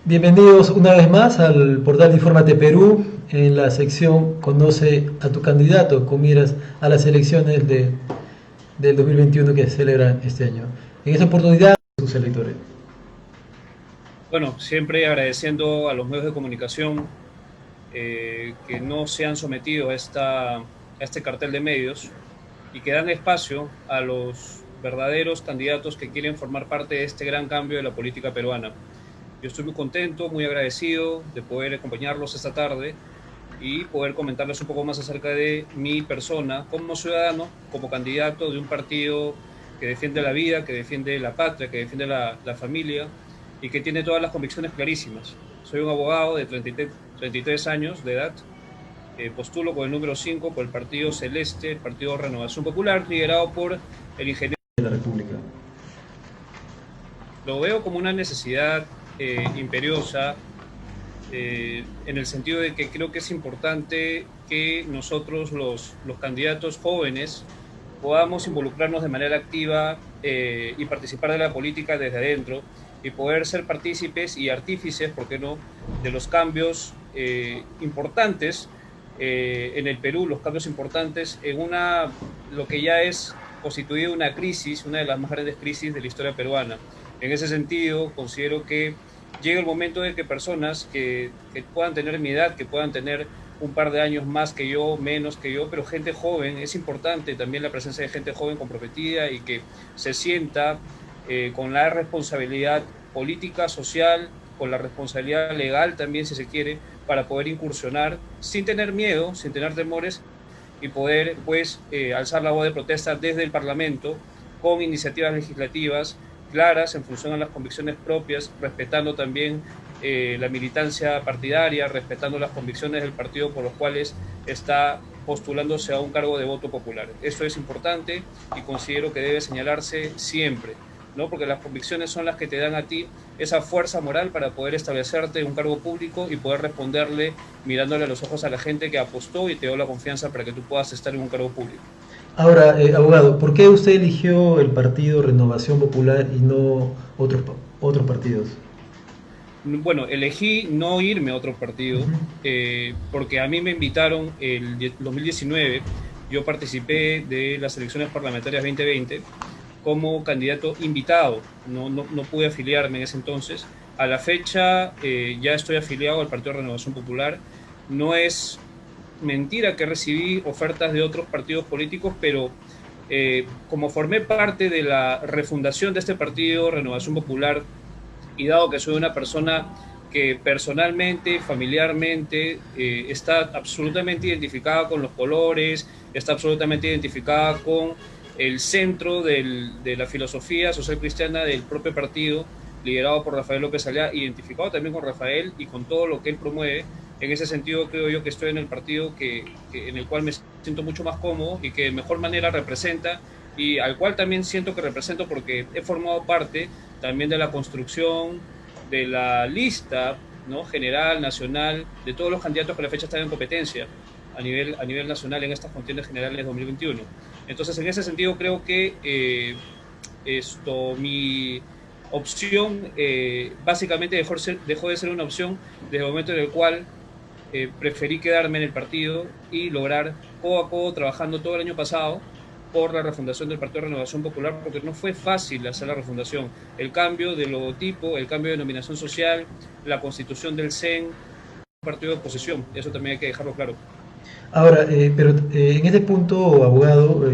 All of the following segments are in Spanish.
Bienvenidos una vez más al portal Infórmate Perú en la sección Conoce a tu candidato con miras a las elecciones del 2021 que se celebran este año. En esta oportunidad, sus electores. Bueno, siempre agradeciendo a los medios de comunicación que no se han sometido a este cartel de medios y que dan espacio a los verdaderos candidatos que quieren formar parte de este gran cambio de la política peruana. Yo estoy muy contento, muy agradecido de poder acompañarlos esta tarde y poder comentarles un poco más acerca de mi persona como ciudadano, como candidato de un partido que defiende la vida, que defiende la patria, que defiende la familia y que tiene todas las convicciones clarísimas. Soy un abogado de 33 años de edad, postulo con el número 5 por el Partido Celeste, el Partido Renovación Popular, liderado por el ingeniero. De la República. Lo veo como una necesidad imperiosa en el sentido de que creo que es importante que nosotros, los candidatos jóvenes, podamos involucrarnos de manera activa y participar de la política desde adentro y poder ser partícipes y artífices, ¿por qué no?, de los cambios importantes en el Perú, los cambios importantes en lo que ya es constituido una crisis, una de las más grandes crisis de la historia peruana. En ese sentido, considero que llega el momento de que personas que puedan tener mi edad, que puedan tener un par de años más que yo, menos que yo, pero gente joven, es importante también la presencia de gente joven comprometida y que se sienta con la responsabilidad política, social, con la responsabilidad legal también, si se quiere, para poder incursionar sin tener miedo, sin tener temores y poder, pues, alzar la voz de protesta desde el Parlamento con iniciativas legislativas claras en función a las convicciones propias, respetando también la militancia partidaria, respetando las convicciones del partido por los cuales está postulándose a un cargo de voto popular. Eso es importante y considero que debe señalarse siempre, ¿no? Porque las convicciones son las que te dan a ti esa fuerza moral para poder establecerte en un cargo público y poder responderle mirándole a los ojos a la gente que apostó y te dio la confianza para que tú puedas estar en un cargo público. Ahora, abogado, ¿por qué usted eligió el partido Renovación Popular y no otros partidos? Bueno, elegí no irme a otro partido Ujú. porque a mí me invitaron el 2019, yo participé de las elecciones parlamentarias 2020 como candidato invitado, no pude afiliarme en ese entonces. A la fecha ya estoy afiliado al Partido de Renovación Popular. No es mentira que recibí ofertas de otros partidos políticos, pero como formé parte de la refundación de este partido, Renovación Popular, y dado que soy una persona que personalmente, familiarmente, está absolutamente identificada con los colores, está absolutamente identificada con el centro de la filosofía social cristiana del propio partido, liderado por Rafael López Aliá, identificado también con Rafael y con todo lo que él promueve. En ese sentido, creo yo que estoy en el partido en el cual me siento mucho más cómodo y que de mejor manera representa y al cual también siento que represento porque he formado parte también de la construcción de la lista, ¿no?, general, nacional, de todos los candidatos que a la fecha están en competencia a nivel nacional en estas contiendas generales 2021. Entonces, en ese sentido, creo que mi opción básicamente dejó de ser una opción desde el momento en el cual preferí quedarme en el partido y lograr codo a codo, trabajando todo el año pasado por la refundación del Partido de Renovación Popular, porque no fue fácil hacer la refundación. El cambio de logotipo, el cambio de denominación social, la constitución del CEN, un partido de oposición, eso también hay que dejarlo claro. Ahora, pero en este punto, abogado,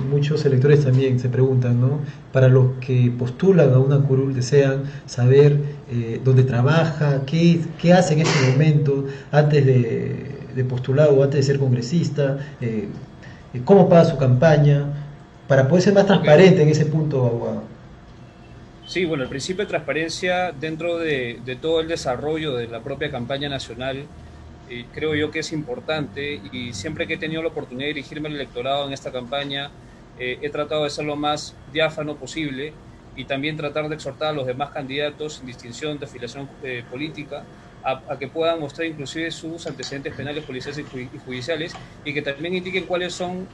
muchos electores también se preguntan, ¿no? Para los que postulan a una curul desean saber dónde trabaja, qué hace en este momento antes de postular o antes de ser congresista, cómo paga su campaña, para poder ser más Ok, transparente en ese punto, abogado. sí, bueno, el principio de transparencia dentro de todo el desarrollo de la propia campaña nacional, creo yo que es importante y siempre que he tenido la oportunidad de dirigirme al electorado en esta campaña, he tratado de ser lo más diáfano posible y también tratar de exhortar a los demás candidatos sin distinción de afiliación política a que puedan mostrar inclusive sus antecedentes penales, policiales y judiciales y que también indiquen cuáles son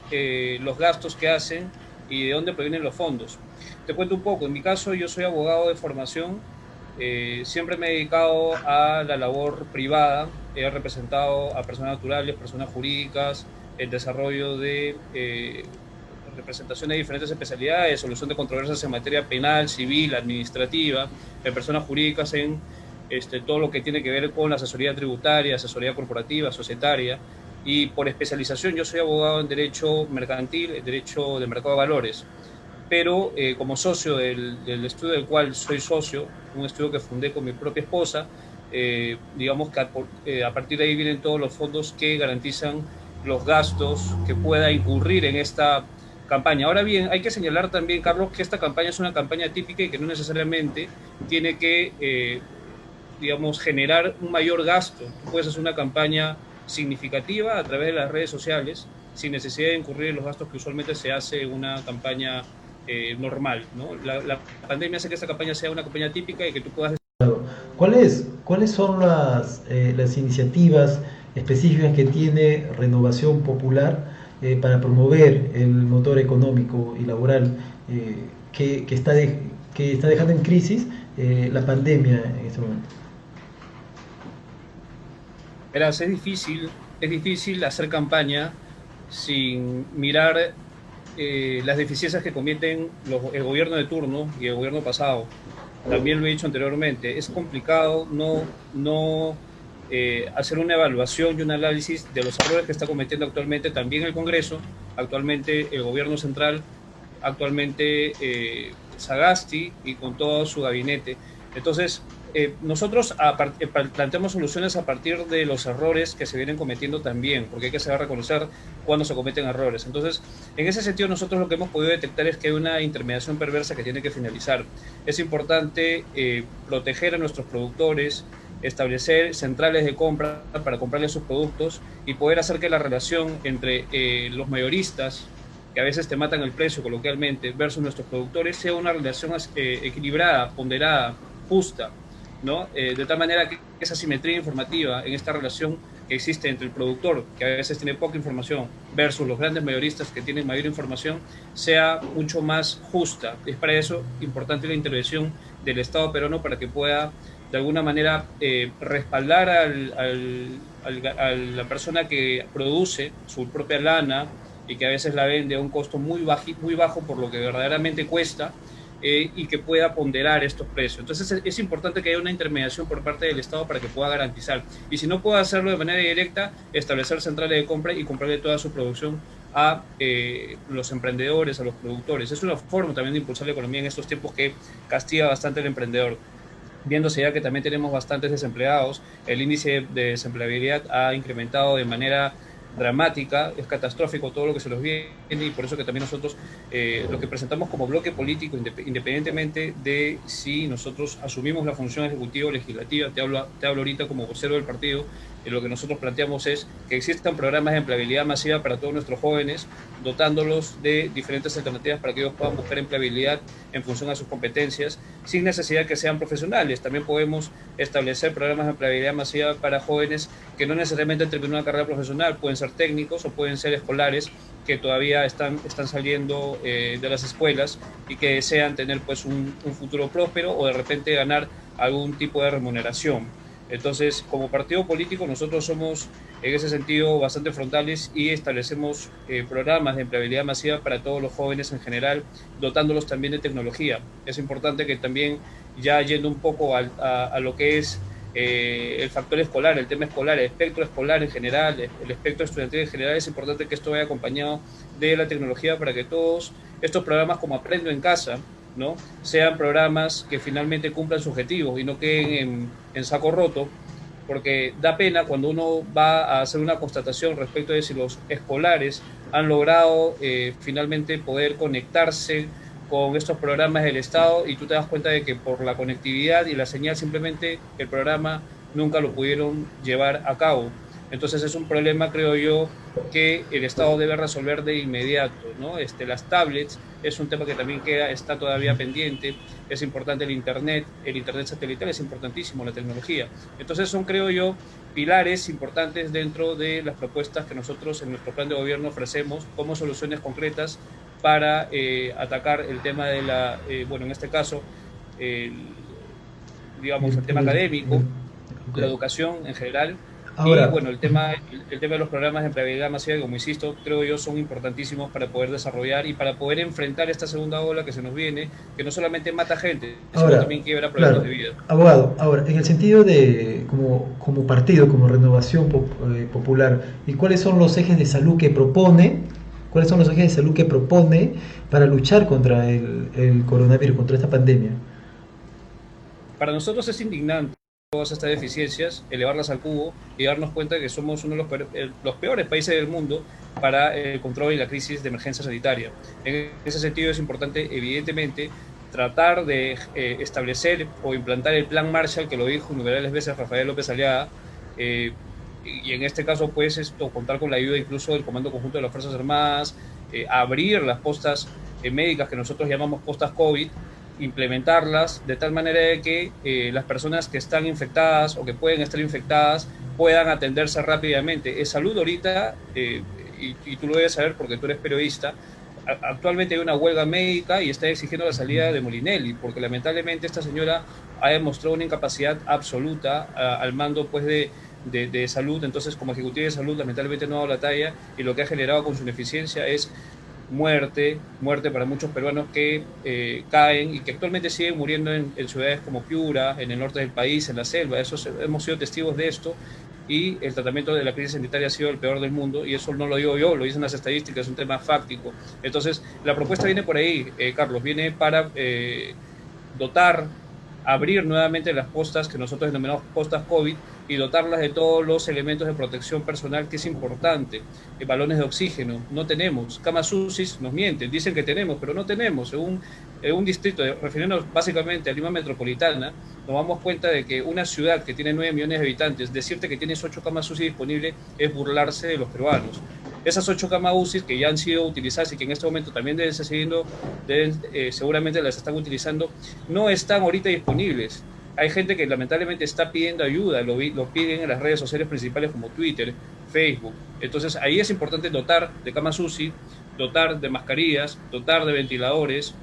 los gastos que hacen y de dónde provienen los fondos. Te cuento un poco, en mi caso yo soy abogado de formación, siempre me he dedicado a la labor privada, he representado a personas naturales, personas jurídicas, el desarrollo de representación de diferentes especialidades, solución de controversias en materia penal, civil, administrativa, de personas jurídicas en todo lo que tiene que ver con la asesoría tributaria, asesoría corporativa, societaria, y por especialización yo soy abogado en Derecho Mercantil, en Derecho de Mercado de Valores, pero como socio del estudio del cual soy socio, un estudio que fundé con mi propia esposa, digamos que a partir de ahí vienen todos los fondos que garantizan los gastos que pueda incurrir en esta campaña. Ahora bien, hay que señalar también, Carlos, que esta campaña es una campaña típica y que no necesariamente tiene que, digamos, generar un mayor gasto. Tú puedes hacer una campaña significativa a través de las redes sociales sin necesidad de incurrir en los gastos que usualmente se hace en una campaña normal, ¿no? La pandemia hace que esta campaña sea una campaña típica y que tú puedas... ¿Cuáles son las iniciativas específicas que tiene Renovación Popular para promover el motor económico y laboral que está dejando en crisis la pandemia en este momento? Verás, es difícil hacer campaña sin mirar las deficiencias que cometen el gobierno de turno y el gobierno pasado. También lo he dicho anteriormente, es complicado no hacer una evaluación y un análisis de los errores que está cometiendo actualmente también el Congreso, actualmente el gobierno central, actualmente Sagasti y con todo su gabinete. Entonces, nosotros planteamos soluciones a partir de los errores que se vienen cometiendo también, porque hay que saber reconocer cuando se cometen errores. Entonces, en ese sentido, nosotros lo que hemos podido detectar es que hay una intermediación perversa que tiene que finalizar. Es importante proteger a nuestros productores, establecer centrales de compra para comprarles sus productos y poder hacer que la relación entre los mayoristas, que a veces te matan el precio coloquialmente, versus nuestros productores, sea una relación equilibrada, ponderada, justa, ¿no? De tal manera que esa simetría informativa en esta relación que existe entre el productor, que a veces tiene poca información, versus los grandes mayoristas que tienen mayor información, sea mucho más justa. Es para eso importante la intervención del Estado peruano para que pueda, de alguna manera, respaldar a la persona que produce su propia lana y que a veces la vende a un costo muy bajo por lo que verdaderamente cuesta, y que pueda ponderar estos precios. Entonces es importante que haya una intermediación por parte del Estado para que pueda garantizar. Y si no puede hacerlo de manera directa, establecer centrales de compra y comprarle toda su producción a los emprendedores, a los productores. Es una forma también de impulsar la economía en estos tiempos que castiga bastante al emprendedor. Viéndose ya que también tenemos bastantes desempleados, el índice de desempleabilidad ha incrementado de manera dramática, es catastrófico todo lo que se nos viene, y por eso que también nosotros lo que presentamos como bloque político, independientemente de si nosotros asumimos la función ejecutiva o legislativa, te hablo ahorita como vocero del partido, lo que nosotros planteamos es que existan programas de empleabilidad masiva para todos nuestros jóvenes, dotándolos de diferentes alternativas para que ellos puedan buscar empleabilidad en función a sus competencias, sin necesidad que sean profesionales. También podemos establecer programas de empleabilidad masiva para jóvenes que no necesariamente terminan una carrera profesional, pueden ser técnicos o pueden ser escolares que todavía están saliendo de las escuelas y que desean tener pues un futuro próspero o de repente ganar algún tipo de remuneración. Entonces, como partido político, nosotros somos en ese sentido bastante frontales y establecemos programas de empleabilidad masiva para todos los jóvenes en general, dotándolos también de tecnología. Es importante que también, ya yendo un poco a lo que es el factor escolar, el tema escolar, el espectro escolar en general, el espectro estudiantil en general, es importante que esto vaya acompañado de la tecnología para que todos estos programas como Aprendo en Casa, ¿no?, sean programas que finalmente cumplan su objetivo y no queden en saco roto, porque da pena cuando uno va a hacer una constatación respecto de si los escolares han logrado finalmente poder conectarse con estos programas del Estado y tú te das cuenta de que por la conectividad y la señal simplemente el programa nunca lo pudieron llevar a cabo. Entonces es un problema, creo yo, que el Estado debe resolver de inmediato, ¿no? Las tablets es un tema que también está todavía pendiente. Es importante el Internet satelital es importantísimo, la tecnología. Entonces son, creo yo, pilares importantes dentro de las propuestas que nosotros en nuestro plan de gobierno ofrecemos como soluciones concretas para atacar el tema de bueno, en este caso, digamos, el tema académico, la Ok. educación en general. Y Ahora, bueno, el tema de los programas de empleabilidad masiva, que como insisto, creo yo son importantísimos para poder desarrollar y para poder enfrentar esta segunda ola que se nos viene, que no solamente mata gente, sino ahora, también quiebra proyectos claro, de vida. abogado, ahora, en el sentido de como partido, como Renovación Popular, ¿y cuáles son los ejes de salud que propone? ¿Cuáles son los ejes de salud que propone para luchar contra el coronavirus, contra esta pandemia? Para nosotros es indignante todas estas deficiencias, elevarlas al cubo y darnos cuenta de que somos uno de los peores países del mundo para el control y la crisis de emergencia sanitaria. En ese sentido es importante, evidentemente, tratar de establecer o implantar el plan Marshall, que lo dijo innumerables veces Rafael López Aliaga, eh, y en este caso, pues, esto, contar con la ayuda incluso del Comando Conjunto de las Fuerzas Armadas, abrir las postas médicas que nosotros llamamos postas COVID, implementarlas de tal manera de que las personas que están infectadas o que pueden estar infectadas puedan atenderse rápidamente. Es salud ahorita, y tú lo debes saber porque tú eres periodista, actualmente hay una huelga médica y está exigiendo la salida de Molinelli, porque lamentablemente esta señora ha demostrado una incapacidad absoluta al mando pues de salud. Entonces, como ejecutiva de salud, lamentablemente no ha dado la talla, y lo que ha generado con su ineficiencia es muerte para muchos peruanos que caen y que actualmente siguen muriendo en ciudades como Piura, en el norte del país, en la selva. Hemos sido testigos de esto, y el tratamiento de la crisis sanitaria ha sido el peor del mundo, y eso no lo digo yo, lo dicen las estadísticas, es un tema fáctico. Entonces, la propuesta viene por ahí, Carlos, viene para dotar, abrir nuevamente las postas que nosotros denominamos postas COVID, y dotarlas de todos los elementos de protección personal, que es importante. Balones de oxígeno, no tenemos. Camas UCI nos mienten, dicen que tenemos, pero no tenemos. En un distrito, refiriéndonos básicamente a Lima Metropolitana, nos damos cuenta de que una ciudad que tiene 9 millones de habitantes, decirte que tienes 8 camas UCI disponibles es burlarse de los peruanos. Esas 8 camas UCI que ya han sido utilizadas y que en este momento también deben estar siguiendo, seguramente las están utilizando, no están ahorita disponibles. Hay gente que lamentablemente está pidiendo ayuda, lo piden en las redes sociales principales como Twitter, Facebook. Entonces ahí es importante dotar de camas UCI, dotar de mascarillas, dotar de ventiladores,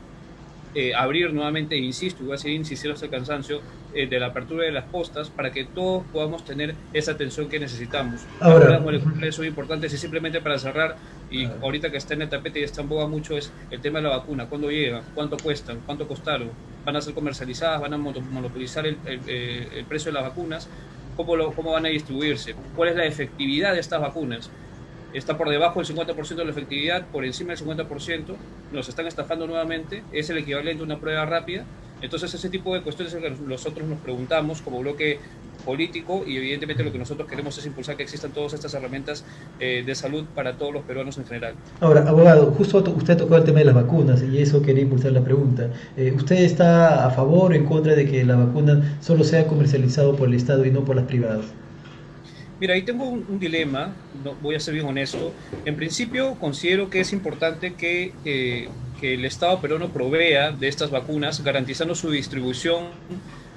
abrir nuevamente, insisto, y voy a seguir insistiendo hasta el cansancio, de la apertura de las postas, para que todos podamos tener esa atención que necesitamos. Las pruebas Ahora, moleculares son importantes, y simplemente para cerrar, y ahorita que está en el tapete y está en boga mucho, es el tema de la vacuna. ¿Cuándo llegan? ¿Cuánto cuestan? ¿Cuánto costaron? ¿Van a ser comercializadas? ¿Van a monopolizar el precio de las vacunas? ¿Cómo van a distribuirse? ¿Cuál es la efectividad de estas vacunas? Está por debajo del 50% de la efectividad, por encima del 50%, nos están estafando nuevamente, es el equivalente a una prueba rápida. Entonces, ese tipo de cuestiones es lo que nosotros nos preguntamos como bloque político, y evidentemente lo que nosotros queremos es impulsar que existan todas estas herramientas de salud para todos los peruanos en general. ahora, abogado, justo usted tocó el tema de las vacunas y eso quería impulsar la pregunta. ¿Usted está a favor o en contra de que la vacuna solo sea comercializado por el Estado y no por las privadas? Mira, ahí tengo un dilema, no, voy a ser bien honesto. En principio, considero que es importante que el Estado peruano provea de estas vacunas, garantizando su distribución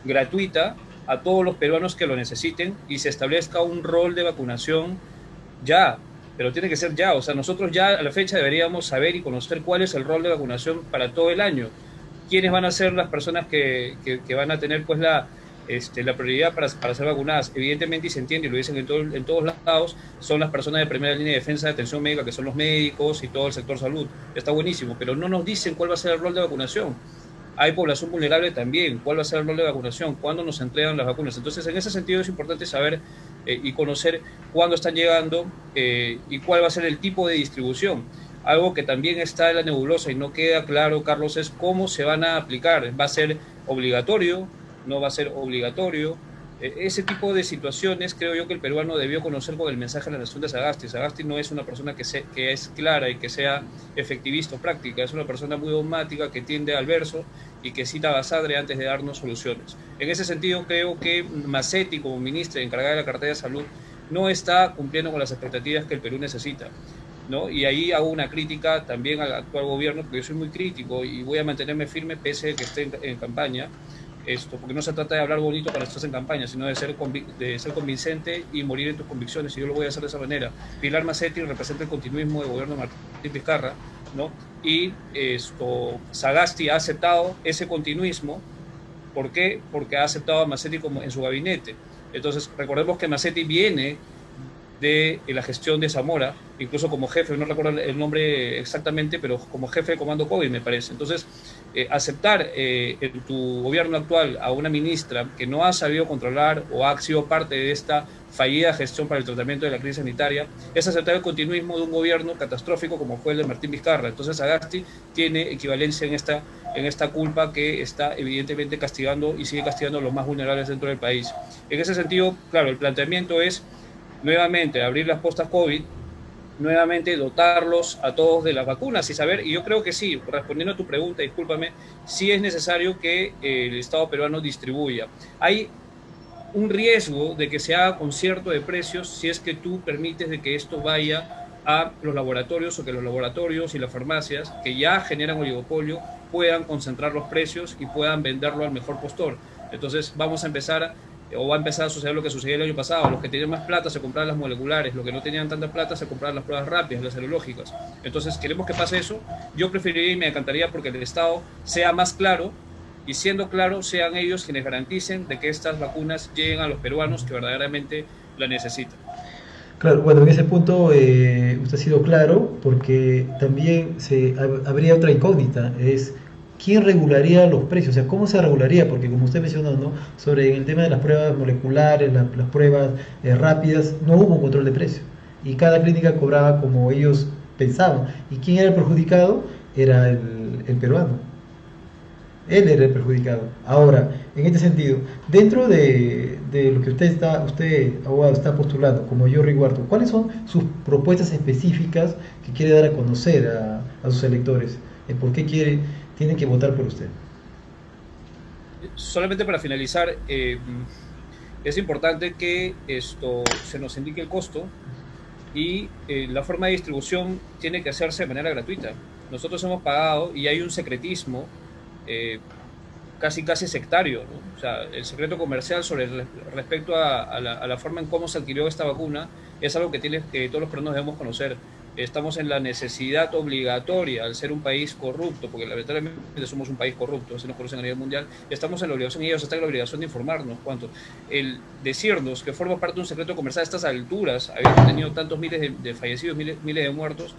gratuita a todos los peruanos que lo necesiten, y se establezca un rol de vacunación ya, pero tiene que ser ya. O sea, nosotros ya a la fecha deberíamos saber y conocer cuál es el rol de vacunación para todo el año. ¿Quiénes van a ser las personas que van a tener pues la prioridad para ser vacunadas? Evidentemente, y se entiende, y lo dicen en todos lados, son las personas de primera línea de defensa de atención médica, que son los médicos y todo el sector salud. Está buenísimo, pero no nos dicen cuál va a ser el rol de vacunación. Hay población vulnerable también. ¿Cuál va a ser el rol de vacunación? ¿Cuándo nos entregan las vacunas? Entonces, en ese sentido es importante saber y conocer cuándo están llegando, y cuál va a ser el tipo de distribución. Algo que también está en la nebulosa y no queda claro, Carlos, es cómo se van a aplicar. ¿Va a ser obligatorio? ¿No va a ser obligatorio? Ese tipo de situaciones creo yo que el peruano debió conocer con el mensaje de la nación de Sagasti. Sagasti no es una persona que es clara y que sea efectivista o práctica, es una persona muy dogmática, que tiende al verso y que cita a Basadre antes de darnos soluciones. En ese sentido, creo que Massetti, como ministra encargada de la cartera de salud, no está cumpliendo con las expectativas que el Perú necesita, ¿no? Y ahí hago una crítica también al actual gobierno, porque yo soy muy crítico y voy a mantenerme firme pese a que esté en campaña. Porque no se trata de hablar bonito cuando estás en campaña, sino de ser convincente y morir en tus convicciones, y yo lo voy a hacer de esa manera. Pilar Massetti representa el continuismo del gobierno de Martín Vizcarra, ¿no? Y Sagasti ha aceptado ese continuismo, ¿Por qué? Porque ha aceptado a Massetti como en su gabinete. Entonces, recordemos que Massetti viene de la gestión de Zamora, incluso como jefe, no recuerdo el nombre exactamente, pero como jefe de comando COVID, me parece. Entonces, aceptar en tu gobierno actual a una ministra que no ha sabido controlar o ha sido parte de esta fallida gestión para el tratamiento de la crisis sanitaria, es aceptar el continuismo de un gobierno catastrófico como fue el de Martín Vizcarra. Entonces, Sagasti tiene equivalencia en esta culpa que está evidentemente castigando y sigue castigando a los más vulnerables dentro del país. En ese sentido, claro, el planteamiento es nuevamente abrir las postas COVID, nuevamente dotarlos a todos de las vacunas y saber, y yo creo que sí, respondiendo a tu pregunta, discúlpame, sí es necesario que el Estado peruano distribuya. Hay un riesgo de que se haga concierto de precios si es que tú permites de que esto vaya a los laboratorios o que los laboratorios y las farmacias que ya generan oligopolio puedan concentrar los precios y puedan venderlo al mejor postor. Entonces vamos a empezar o va a empezar a suceder lo que sucedió el año pasado. Los que tenían más plata se compraban las moleculares, los que no tenían tanta plata se compraban las pruebas rápidas, las serológicas. Entonces, queremos que pase eso. Yo preferiría y me encantaría porque el Estado sea más claro y siendo claro, sean ellos quienes garanticen de que estas vacunas lleguen a los peruanos que verdaderamente la necesitan. Claro, bueno, en ese punto usted ha sido claro porque también habría otra incógnita, es quién regularía los precios, o sea, cómo se regularía, porque como usted mencionó, ¿no? Sobre el tema de las pruebas moleculares, las pruebas rápidas, no hubo un control de precios y cada clínica cobraba como ellos pensaban. ¿Y quién era el perjudicado? Era el peruano. Él era el perjudicado. Ahora, en este sentido, dentro de lo que usted, abogado, está postulando como Jordi Huarto, ¿cuáles son sus propuestas específicas que quiere dar a conocer a sus electores? ¿Por qué tienen que votar por usted? Solamente para finalizar, es importante que esto se nos indique el costo y la forma de distribución tiene que hacerse de manera gratuita. Nosotros hemos pagado y hay un secretismo eh, casi sectario, ¿no? O sea, el secreto comercial respecto a la forma en cómo se adquirió esta vacuna es algo que todos los peruanos debemos conocer. Estamos en la necesidad obligatoria, al ser un país corrupto, porque lamentablemente somos un país corrupto, se nos conoce a nivel mundial, estamos en la obligación, y ellos están en la obligación de informarnos cuánto. El decirnos que forma parte de un secreto comercial a estas alturas, habiendo tenido tantos miles de fallecidos, miles de muertos,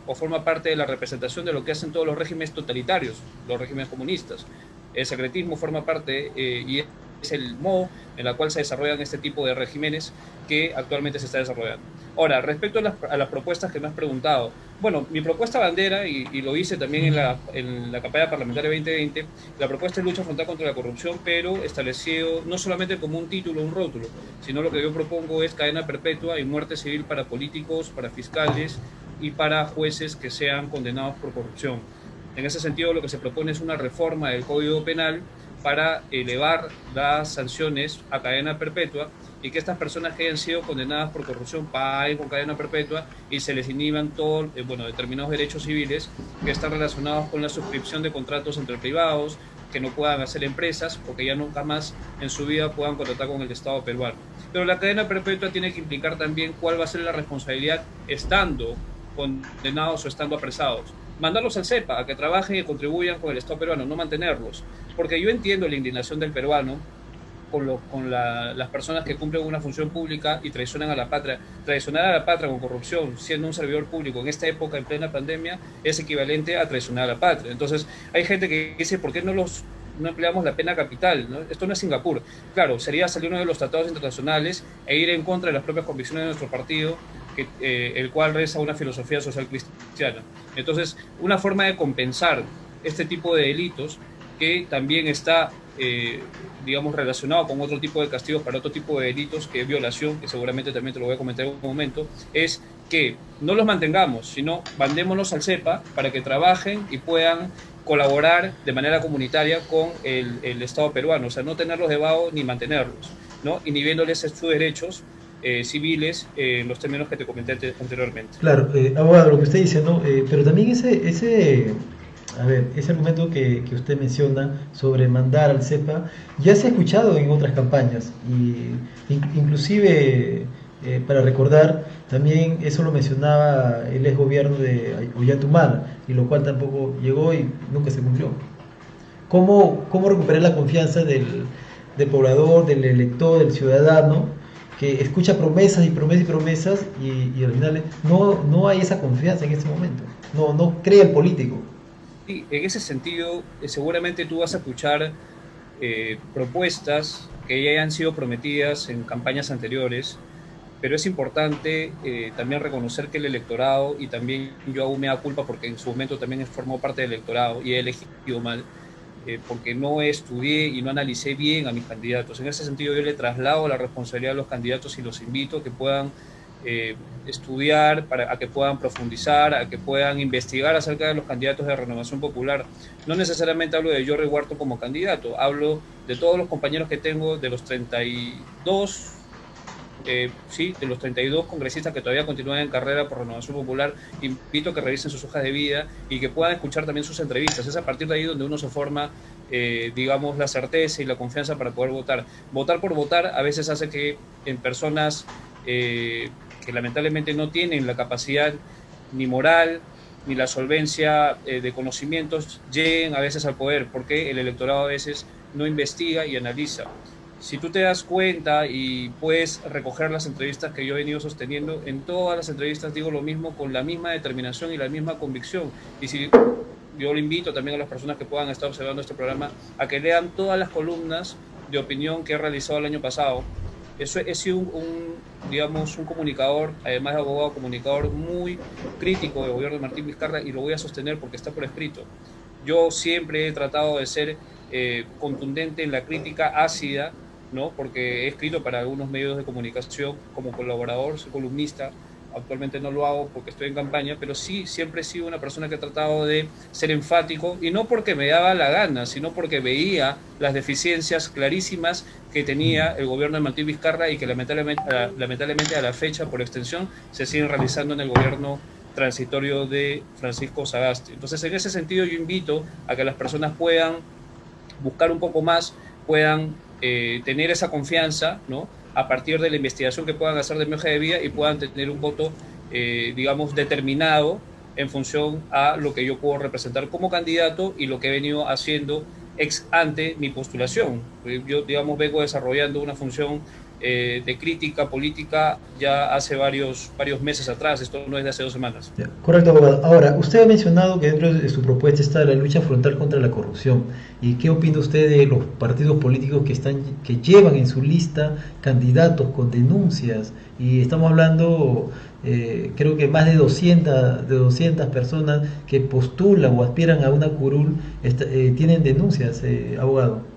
o forma parte de la representación de lo que hacen todos los regímenes totalitarios, los regímenes comunistas. El secretismo forma parte y es el modo en el cual se desarrollan este tipo de regímenes que actualmente se está desarrollando. Ahora, respecto a las propuestas que me has preguntado, bueno, mi propuesta bandera, y lo hice también en la campaña parlamentaria 2020, la propuesta es lucha frontal contra la corrupción, pero establecido no solamente como un título, un rótulo, sino lo que yo propongo es cadena perpetua y muerte civil para políticos, para fiscales y para jueces que sean condenados por corrupción. En ese sentido, lo que se propone es una reforma del Código Penal para elevar las sanciones a cadena perpetua y que estas personas que hayan sido condenadas por corrupción paguen con cadena perpetua y se les inhiban todos determinados derechos civiles que están relacionados con la suscripción de contratos entre privados, que no puedan hacer empresas o que ya nunca más en su vida puedan contratar con el Estado peruano. Pero la cadena perpetua tiene que implicar también cuál va a ser la responsabilidad estando condenados o estando apresados. Mandarlos al CEPA, a que trabajen y contribuyan con el Estado peruano, no mantenerlos. Porque yo entiendo la indignación del peruano con las personas que cumplen una función pública y traicionan a la patria. Traicionar a la patria con corrupción, siendo un servidor público en esta época, en plena pandemia, es equivalente a traicionar a la patria. Entonces, hay gente que dice, ¿por qué no empleamos la pena capital? ¿No? Esto no es Singapur. Claro, sería salir uno de los tratados internacionales e ir en contra de las propias convicciones de nuestro partido, el cual reza una filosofía social cristiana. Entonces, una forma de compensar este tipo de delitos, que también está, relacionado con otro tipo de castigos para otro tipo de delitos, que es violación, que seguramente también te lo voy a comentar en un momento, es que no los mantengamos, sino mandémonos al CEPA para que trabajen y puedan colaborar de manera comunitaria con el Estado peruano, o sea, no tenerlos debajo ni mantenerlos, ¿no? Inhibiéndoles sus derechos civiles en los términos que te comenté anteriormente. Claro, abogado, lo que usted dice, ¿no? Pero también ese argumento que usted menciona sobre mandar al CEPA ya se ha escuchado en otras campañas y inclusive para recordar también eso lo mencionaba el ex gobierno de Ollanta Humala, y lo cual tampoco llegó y nunca se cumplió. ¿Cómo recuperar la confianza del poblador, del elector, del ciudadano, que escucha promesas y promesas y promesas y al final no hay esa confianza en este momento? No cree el político. Y en ese sentido, seguramente tú vas a escuchar propuestas que ya hayan sido prometidas en campañas anteriores, pero es importante también reconocer que el electorado, y también yo aún me da culpa porque en su momento también formó parte del electorado y he elegido mal, porque no estudié y no analicé bien a mis candidatos. En ese sentido yo le traslado la responsabilidad a los candidatos y los invito a que puedan estudiar, a que puedan profundizar, a que puedan investigar acerca de los candidatos de Renovación Popular. No necesariamente hablo de Jorge Huarto como candidato, hablo de todos los compañeros que tengo, de los 32 sí, de los 32 congresistas que todavía continúan en carrera por Renovación Popular. Invito a que revisen sus hojas de vida y que puedan escuchar también sus entrevistas. Es a partir de ahí donde uno se forma, digamos, la certeza y la confianza para poder votar. Votar por votar a veces hace que en personas que lamentablemente no tienen la capacidad ni moral ni la solvencia de conocimientos lleguen a veces al poder, porque el electorado a veces no investiga y analiza. Si tú te das cuenta y puedes recoger las entrevistas que yo he venido sosteniendo, en todas las entrevistas digo lo mismo con la misma determinación y la misma convicción. Y si yo le invito también a las personas que puedan estar observando este programa a que lean todas las columnas de opinión que he realizado el año pasado. Eso he sido digamos, un comunicador, además de abogado, comunicador muy crítico del gobierno de Martín Vizcarra, y lo voy a sostener porque está por escrito. Yo siempre he tratado de ser contundente en la crítica ácida, ¿no? Porque he escrito para algunos medios de comunicación como colaborador, soy columnista. Actualmente no lo hago porque estoy en campaña, pero sí, siempre he sido una persona que ha tratado de ser enfático, y no porque me daba la gana, sino porque veía las deficiencias clarísimas que tenía el gobierno de Martín Vizcarra y que lamentablemente a la fecha, por extensión, se siguen realizando en el gobierno transitorio de Francisco Sagasti. Entonces, en ese sentido, yo invito a que las personas puedan buscar un poco más, puedan tener esa confianza, ¿no? A partir de la investigación que puedan hacer de mi hoja de vida, y puedan tener un voto, digamos, determinado en función a lo que yo puedo representar como candidato y lo que he venido haciendo ex ante mi postulación. Yo, digamos, vengo desarrollando una función de crítica política ya hace varios meses atrás, esto no es de hace 2 semanas. Ya, correcto, abogado. Ahora, usted ha mencionado que dentro de su propuesta está la lucha frontal contra la corrupción. ¿Y qué opina usted de los partidos políticos que llevan en su lista candidatos con denuncias? Y estamos hablando, creo que más de 200 personas que postulan o aspiran a una curul tienen denuncias, abogado.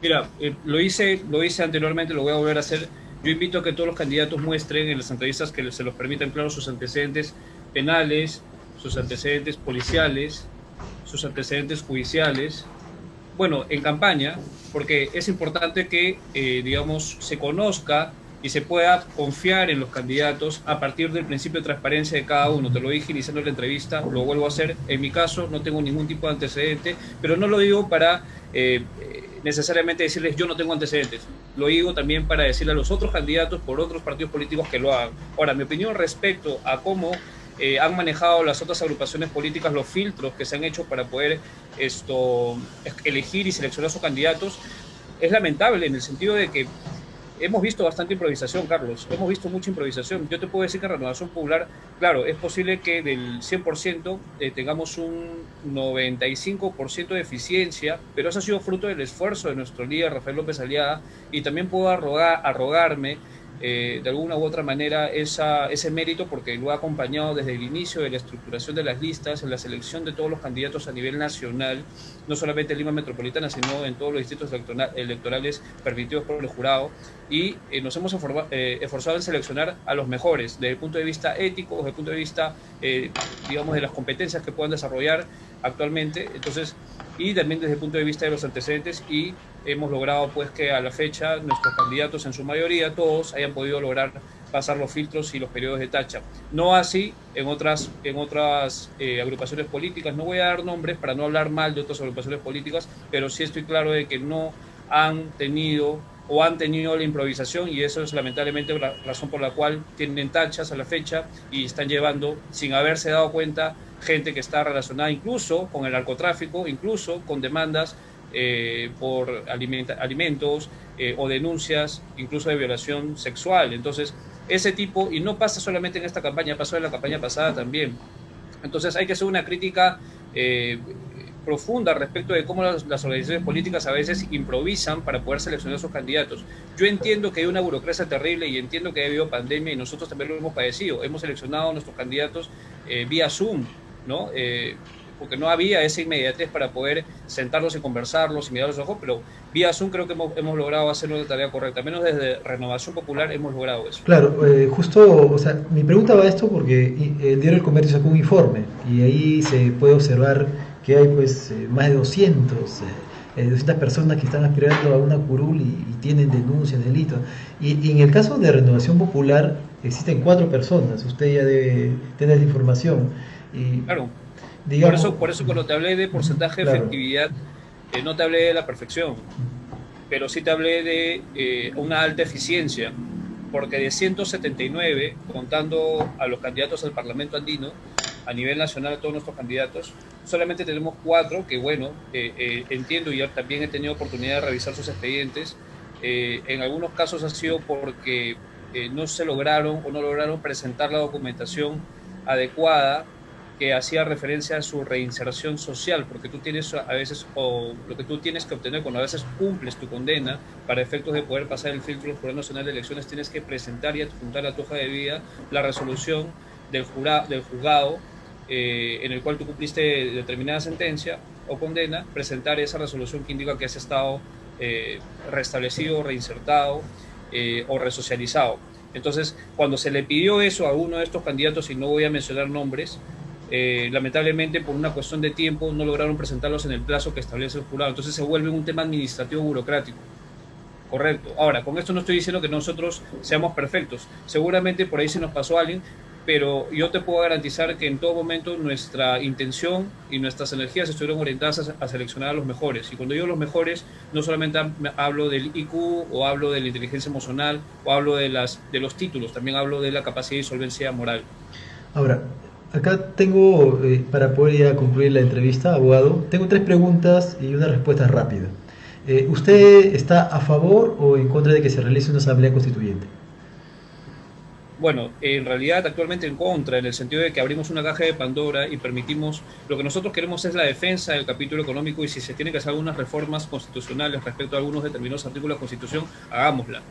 Mira, lo hice anteriormente, lo voy a volver a hacer. Yo invito a que todos los candidatos muestren en las entrevistas que se los permitan, claro, sus antecedentes penales, sus antecedentes policiales, sus antecedentes judiciales. Bueno, en campaña, porque es importante que, digamos, se conozca y se pueda confiar en los candidatos a partir del principio de transparencia de cada uno. Te lo dije iniciando la entrevista, lo vuelvo a hacer. En mi caso no tengo ningún tipo de antecedente, pero no lo digo para necesariamente decirles yo no tengo antecedentes. Lo digo también para decirle a los otros candidatos por otros partidos políticos que lo hagan. Ahora, mi opinión respecto a cómo han manejado las otras agrupaciones políticas los filtros que se han hecho para poder elegir y seleccionar sus candidatos es lamentable, en el sentido de que hemos visto bastante improvisación, Carlos. Hemos visto mucha improvisación. Yo te puedo decir que en Renovación Popular, claro, es posible que del 100% tengamos un 95% de eficiencia, pero eso ha sido fruto del esfuerzo de nuestro líder, Rafael López Aliaga, y también puedo arrogarme de alguna u otra manera ese mérito, porque lo ha acompañado desde el inicio de la estructuración de las listas, en la selección de todos los candidatos a nivel nacional, no solamente en Lima Metropolitana, sino en todos los distritos electorales permitidos por el jurado, y nos hemos esforzado en seleccionar a los mejores, desde el punto de vista ético, desde el punto de vista, digamos, de las competencias que puedan desarrollar actualmente. Entonces, y también desde el punto de vista de los antecedentes, y hemos logrado pues que a la fecha nuestros candidatos en su mayoría, todos, hayan podido lograr pasar los filtros y los periodos de tacha. No así en otras agrupaciones políticas. No voy a dar nombres para no hablar mal de otras agrupaciones políticas, pero sí estoy claro de que no han tenido o han tenido la improvisación, y eso es lamentablemente la razón por la cual tienen tachas a la fecha y están llevando, sin haberse dado cuenta, gente que está relacionada incluso con el narcotráfico, incluso con demandas por alimentos o denuncias incluso de violación sexual. Entonces, ese tipo, y no pasa solamente en esta campaña, pasó en la campaña pasada también. Entonces hay que hacer una crítica profunda respecto de cómo las organizaciones políticas a veces improvisan para poder seleccionar a sus candidatos. Yo entiendo que hay una burocracia terrible y entiendo que ha habido pandemia y nosotros también lo hemos padecido. Hemos seleccionado a nuestros candidatos vía Zoom, ¿no? Porque no había esa inmediatez para poder sentarlos y conversarlos y mirarlos a los ojos, pero vía Zoom creo que hemos logrado hacer una tarea correcta. Al menos desde Renovación Popular hemos logrado eso. Claro, justo, o sea, mi pregunta va a esto porque el diario El Comercio sacó un informe y ahí se puede observar que hay pues más de 200 personas que están aspirando a una curul y tienen denuncias, delitos. Y en el caso de Renovación Popular existen 4 personas, usted ya debe tener esa información. Y, claro. digamos, Por eso cuando te hablé de porcentaje de efectividad, no te hablé de la perfección, pero sí te hablé de una alta eficiencia, porque de 179, contando a los candidatos al Parlamento andino, a nivel nacional a todos nuestros candidatos, solamente tenemos 4 que, bueno, entiendo y también he tenido oportunidad de revisar sus expedientes. En algunos casos ha sido porque no se lograron o no lograron presentar la documentación adecuada que hacía referencia a su reinserción social, porque tú tienes a veces, o lo que tú tienes que obtener cuando a veces cumples tu condena, para efectos de poder pasar el filtro del Jurado Nacional de Elecciones, tienes que presentar y adjuntar a tu hoja de vida la resolución del juzgado en el cual tú cumpliste determinada sentencia o condena, presentar esa resolución que indica que has estado restablecido, reinsertado o resocializado. Entonces, cuando se le pidió eso a uno de estos candidatos, y no voy a mencionar nombres, lamentablemente por una cuestión de tiempo no lograron presentarlos en el plazo que establece el jurado. Entonces se vuelve un tema administrativo burocrático. Correcto. Ahora, con esto no estoy diciendo que nosotros seamos perfectos. Seguramente por ahí se nos pasó alguien, pero yo te puedo garantizar que en todo momento nuestra intención y nuestras energías estuvieron orientadas a seleccionar a los mejores. Y cuando digo los mejores, no solamente hablo del IQ o hablo de la inteligencia emocional o hablo de los títulos, también hablo de la capacidad y solvencia moral. Ahora, acá tengo, para poder ya concluir la entrevista, abogado, tengo 3 preguntas y una respuesta rápida. ¿Usted está a favor o en contra de que se realice una asamblea constituyente? Bueno, en realidad actualmente en contra, en el sentido de que abrimos una caja de Pandora y permitimos, lo que nosotros queremos es la defensa del capítulo económico, y si se tienen que hacer algunas reformas constitucionales respecto a algunos determinados artículos de la Constitución, hagámosla.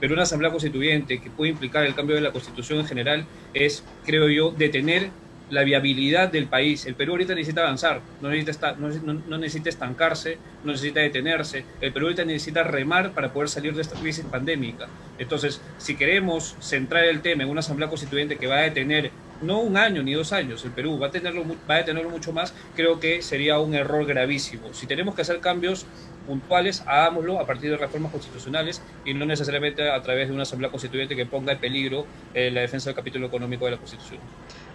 Pero una asamblea constituyente que puede implicar el cambio de la Constitución en general es, creo yo, detener la viabilidad del país. El Perú ahorita necesita avanzar, no necesita estancarse, no necesita detenerse. El Perú ahorita necesita remar para poder salir de esta crisis pandémica. Entonces, si queremos centrar el tema en una asamblea constituyente que va a detener no 1 año ni 2 años, el Perú va a detenerlo mucho más, creo que sería un error gravísimo. Si tenemos que hacer cambios puntuales, hagámoslo a partir de reformas constitucionales y no necesariamente a través de una asamblea constituyente que ponga en peligro la defensa del capítulo económico de la Constitución.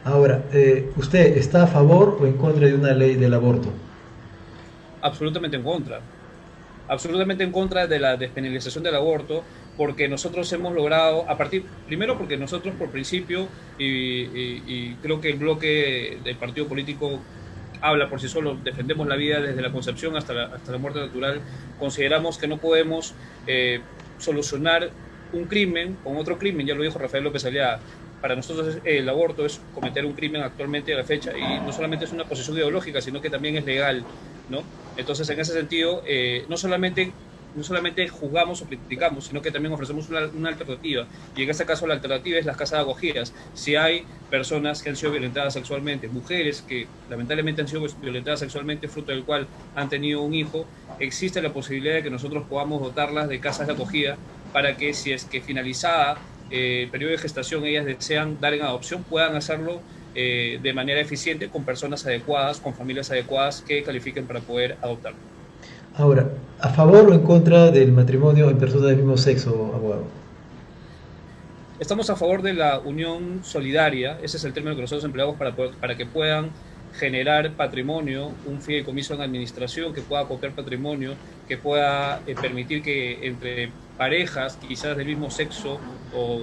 Ahora, ¿usted está a favor o en contra de una ley del aborto? Absolutamente en contra. Absolutamente en contra de la despenalización del aborto, porque nosotros hemos logrado, primero porque nosotros por principio, y creo que el bloque del partido político habla por sí solo, defendemos la vida desde la concepción hasta la muerte natural, consideramos que no podemos solucionar un crimen con otro crimen, ya lo dijo Rafael López Aliaga. Para nosotros el aborto es cometer un crimen actualmente a la fecha, y no solamente es una posición ideológica, sino que también es legal, ¿no? Entonces, en ese sentido, no solamente juzgamos o criticamos, sino que también ofrecemos una alternativa, y en este caso la alternativa es las casas de acogidas. Si hay personas que han sido violentadas sexualmente, mujeres que lamentablemente han sido violentadas sexualmente, fruto del cual han tenido un hijo, existe la posibilidad de que nosotros podamos dotarlas de casas de acogida para que, si es que finalizada el periodo de gestación ellas desean dar en adopción, puedan hacerlo de manera eficiente, con personas adecuadas, con familias adecuadas que califiquen para poder adoptar. Ahora, ¿a favor o en contra del matrimonio en personas del mismo sexo, abogado? Estamos a favor de la unión solidaria, ese es el término que nosotros empleamos para que puedan generar patrimonio, un fideicomiso en administración que pueda copiar patrimonio, que pueda permitir que entre parejas quizás del mismo sexo o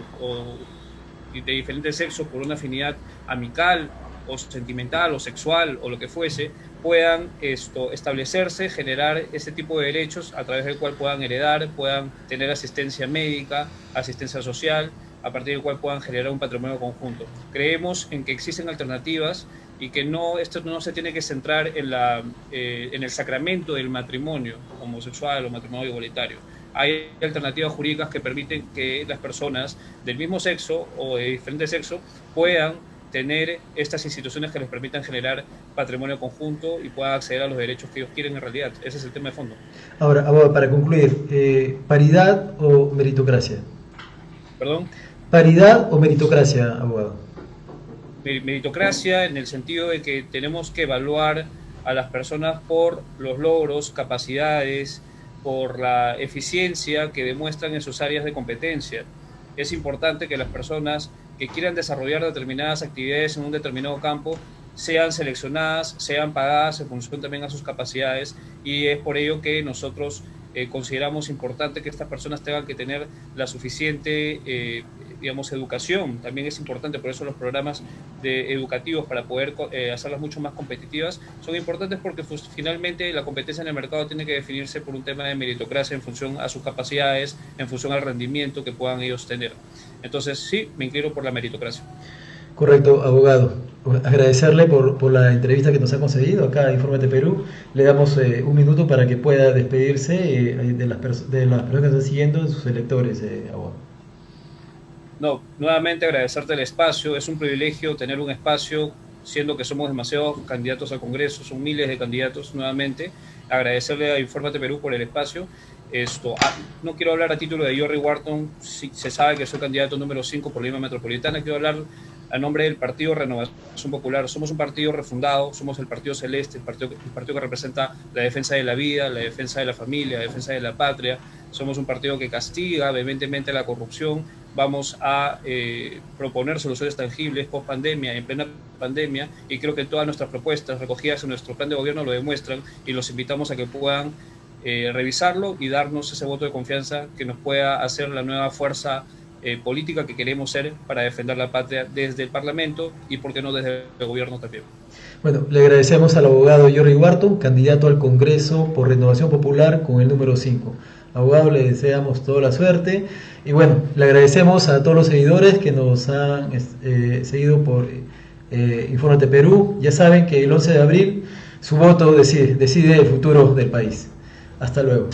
de diferente sexo por una afinidad amical o sentimental o sexual o lo que fuese, puedan establecerse, generar este tipo de derechos a través del cual puedan heredar, puedan tener asistencia médica, asistencia social, a partir del cual puedan generar un patrimonio conjunto. Creemos en que existen alternativas y que esto no se tiene que centrar en el sacramento del matrimonio homosexual o matrimonio igualitario. Hay alternativas jurídicas que permiten que las personas del mismo sexo o de diferente sexo puedan tener estas instituciones que les permitan generar patrimonio conjunto y puedan acceder a los derechos que ellos quieren en realidad. Ese es el tema de fondo. Ahora, abogado, para concluir, ¿paridad o meritocracia? ¿Perdón? ¿Paridad o meritocracia, abogado? Meritocracia en el sentido de que tenemos que evaluar a las personas por los logros, capacidades, por la eficiencia que demuestran en sus áreas de competencia. Es importante que las personas que quieran desarrollar determinadas actividades en un determinado campo sean seleccionadas, sean pagadas en función también a sus capacidades, y es por ello que nosotros consideramos importante que estas personas tengan que tener la suficiente educación. También es importante, por eso los programas educativos para poder hacerlas mucho más competitivas son importantes, porque pues, finalmente la competencia en el mercado tiene que definirse por un tema de meritocracia en función a sus capacidades, en función al rendimiento que puedan ellos tener. Entonces sí, me inclino por la meritocracia. Correcto, abogado. Agradecerle por la entrevista que nos ha concedido acá en Infórmate Perú. Le damos un minuto para que pueda despedirse de las personas que están siguiendo, de sus electores, abogado. No, nuevamente agradecerte el espacio. Es un privilegio tener un espacio, siendo que somos demasiados candidatos al Congreso, son miles de candidatos. Nuevamente agradecerle a Infórmate Perú por el espacio. No quiero hablar a título de Jorry Wharton, se sabe que soy candidato número 5 por Lima Metropolitana. Quiero hablar a nombre del Partido Renovación Popular. Somos un partido refundado, somos el Partido Celeste, el partido que representa la defensa de la vida, la defensa de la familia, la defensa de la patria. Somos un partido que castiga vehementemente la corrupción. Vamos a proponer soluciones tangibles post pandemia, en plena pandemia, y creo que todas nuestras propuestas recogidas en nuestro plan de gobierno lo demuestran, y los invitamos a que puedan revisarlo y darnos ese voto de confianza que nos pueda hacer la nueva fuerza política que queremos ser para defender la patria desde el Parlamento y, por qué no, desde el gobierno también. Bueno, le agradecemos al abogado Jorry Wharton, candidato al Congreso por Renovación Popular con el número 5. Abogado, le deseamos toda la suerte y bueno, le agradecemos a todos los seguidores que nos han seguido por Infórmate Perú. Ya saben que el 11 de abril su voto decide el futuro del país. Hasta luego.